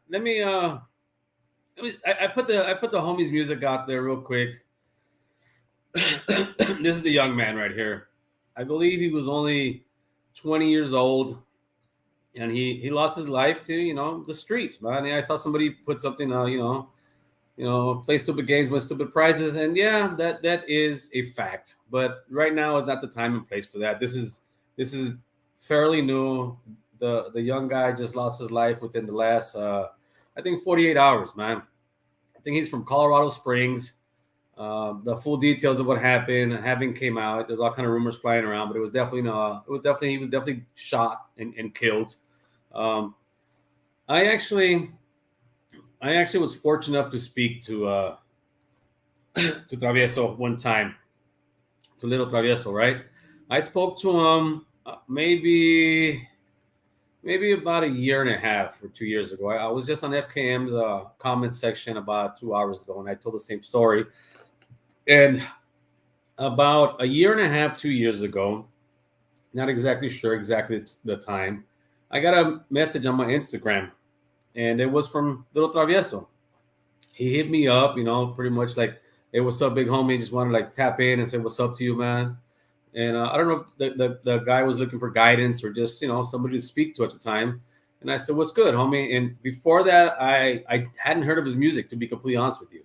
let me I put the homies music out there real quick. This is the young man right here. I believe he was only 20 years old, and he lost his life to the streets, man. I saw somebody put something, play stupid games, win stupid prizes, and yeah, that is a fact. But right now is not the time and place for that. This is fairly new. The young guy just lost his life within the last, I think, 48 hours, man. I think he's from Colorado Springs. The full details of what happened haven't came out. There's all kind of rumors flying around, but it was definitely no. It was definitely he was definitely shot and killed. Um, I actually I actually was fortunate enough to speak to Travieso one time, to Little Travieso, right? I spoke to him maybe about a year and a half or 2 years ago. I was just on FKM's comment section about 2 hours ago, and I told the same story. And about a year and a half, 2 years ago, not exactly sure exactly the time, I got a message on my Instagram, and it was from Little Travieso. He hit me up, pretty much like, "Hey, what's up, big homie? Just want to like tap in and say what's up to you, man." And I don't know if the guy was looking for guidance or just somebody to speak to at the time. And I said, "What's good, homie?" And before that, I hadn't heard of his music, to be completely honest with you.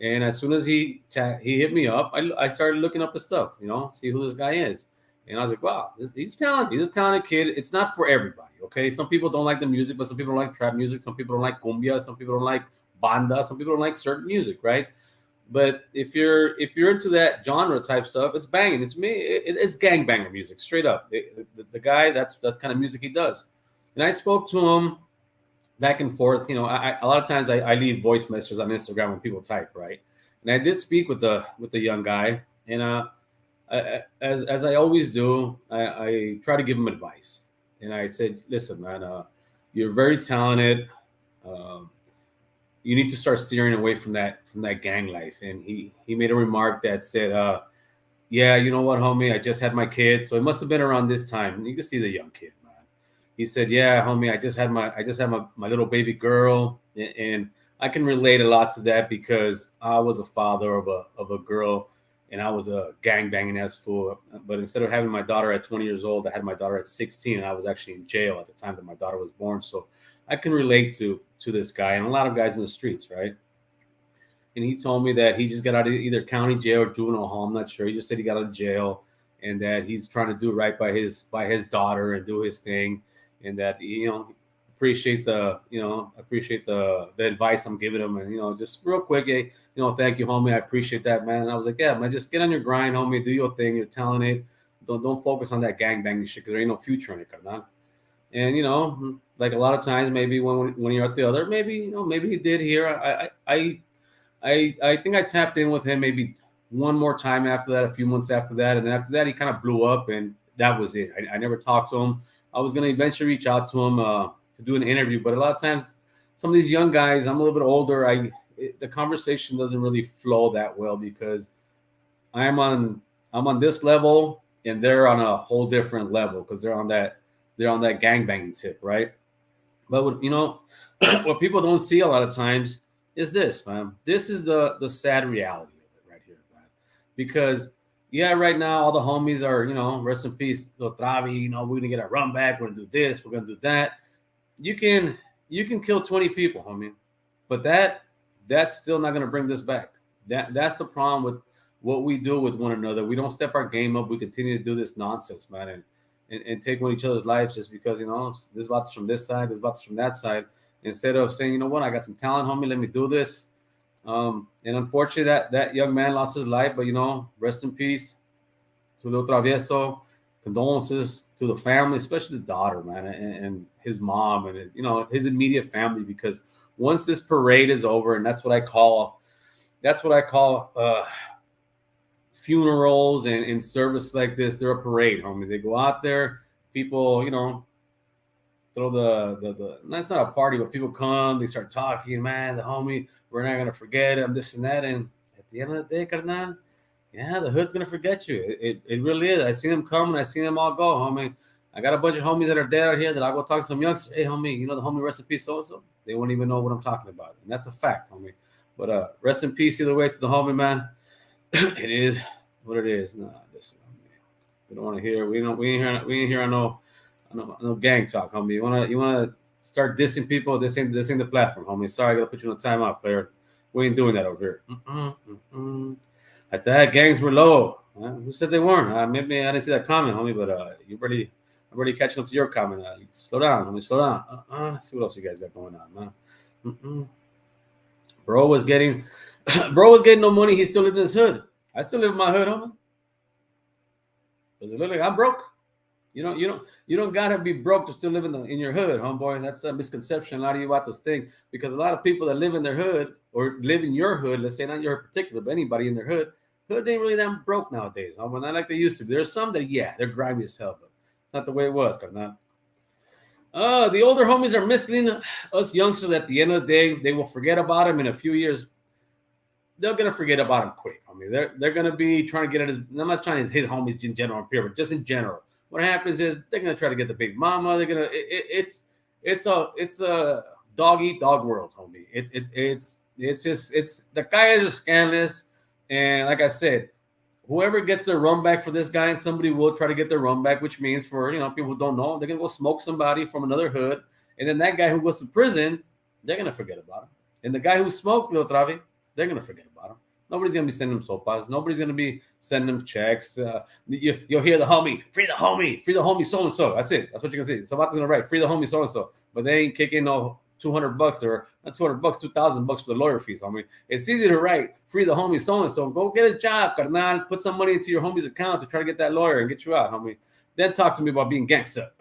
And as soon as he hit me up, I started looking up his stuff, see who this guy is. And I was like, wow, he's talented. He's a talented kid. It's not for everybody, okay? Some people don't like the music, but some people don't like trap music. Some people don't like cumbia. Some people don't like banda. Some people don't like certain music, right? But if you're into that genre type stuff, it's banging. It's me. It's gangbanger music, straight up. The guy, that's kind of music he does. And I spoke to him back and forth. A lot of times I leave voice messages on Instagram when people type, right? And I did speak with the young guy, and as I always do, I try to give him advice. And I said, "Listen, man, you're very talented. Um, you need to start steering away from that gang life." And he made a remark that said, "Yeah, you know what, homie? I just had my kid, so it must have been around this time." And you can see the young kid, man. He said, "Yeah, homie, I just had my little baby girl, and I can relate a lot to that because I was a father of a girl, and I was a gang banging ass fool. But instead of having my daughter at 20 years old, I had my daughter at 16, and I was actually in jail at the time that my daughter was born. So I can relate to this guy and a lot of guys in the streets, right?" And he told me that he just got out of either county jail or juvenile hall. I'm not sure. He just said he got out of jail, and that he's trying to do right by his daughter and do his thing, and that appreciate the advice I'm giving him, and just real quick, hey, thank you, homie. I appreciate that, man. And I was like, yeah, man, just get on your grind, homie. Do your thing. You're talented. Don't focus on that gang banging shit because there ain't no future in it, carnal. And like a lot of times, maybe when you're at the other, maybe he did hear. I think I tapped in with him maybe one more time after that, a few months after that, and then after that he kind of blew up, and that was it. I never talked to him. I was gonna eventually reach out to him to do an interview, but a lot of times, some of these young guys, I'm a little bit older. The conversation doesn't really flow that well because I'm on I'm on this level, and they're on a whole different level because they're on that gangbanging tip, right? But what people don't see a lot of times is this, man. This is the sad reality of it right here, man. Because yeah, right now all the homies are, rest in peace, Lil Travi. We're gonna get a run back. We're gonna do this. We're gonna do that. You can you can kill 20 people, homie, but that's still not gonna bring this back. That's the problem with what we do with one another. We don't step our game up. We continue to do this nonsense, man, and take on each other's lives just because this bout's from this side, this bout's from that side. Instead of saying, you know what, I got some talent, homie, let me do this. And unfortunately, that young man lost his life, but rest in peace to Lil Travieso. Condolences to the family, especially the daughter, man, and his mom and his immediate family. Because once this parade is over, and that's what I call funerals and service like this. They're a parade, homie. They go out there, people, throw the that's not a party, but people come, they start talking, man, the homie, we're not gonna forget him, this and that. And at the end of the day, carnal, yeah, the hood's gonna forget you. It really is. I seen them come and I seen them all go, homie. I got a bunch of homies that are dead out here that I go talk to some youngsters. Hey, homie, you know the homie rest in peace so-and-so? They won't even know what I'm talking about. And that's a fact, homie. But rest in peace either way to the homie, man. It is what it is. Nah, listen, homie. We don't want to hear. We ain't here on no gang talk, homie. You wanna start dissing people? This ain't the platform, homie. Sorry, I gotta put you on a timeout, player. We ain't doing that over here. I thought gangs were low. Who said they weren't? Maybe I didn't see that comment, homie. But you already catching up to your comment. Slow down, homie. Slow down. See what else you guys got going on, man. Bro was getting no money. He still lived in his hood. I still live in my hood, homie. Does it look like I'm broke? You don't gotta be broke to still live in your hood, homeboy. That's a misconception. A lot of you about those things, because a lot of people that live in their hood or live in your hood, let's say not your particular, but anybody in their hood ain't really that broke nowadays. Homeboy. Not like they used to be. There's some that they're grimy as hell, but it's not the way it was, carnal. The older homies are misleading us youngsters. At the end of the day, they will forget about him in a few years. They're gonna forget about him quick. I mean, they're gonna be trying to get at his. I'm not trying to hit homies in general here, but just in general. What happens is they're gonna try to get the big mama. They're gonna. It's a dog eat dog world, homie. It's the guys are scandalous, and like I said, whoever gets their run back for this guy, and somebody will try to get their run back, which means for people who don't know, they're gonna go smoke somebody from another hood, and then that guy who goes to prison, they're gonna forget about him, and the guy who smoked LIL Travieso, they're gonna forget about him. Nobody's gonna be sending them sopas. Nobody's gonna be sending them checks. You'll hear the homie, free the homie, so and so. That's it. That's what you're gonna see. Somebody's gonna write, free the homie, so and so. But they ain't kicking no $200 or not $200, $2,000 for the lawyer fees. Homie, it's easy to write, free the homie, so and so. Go get a job, carnal. Put some money into your homie's account to try to get that lawyer and get you out, homie. Then talk to me about being gangster.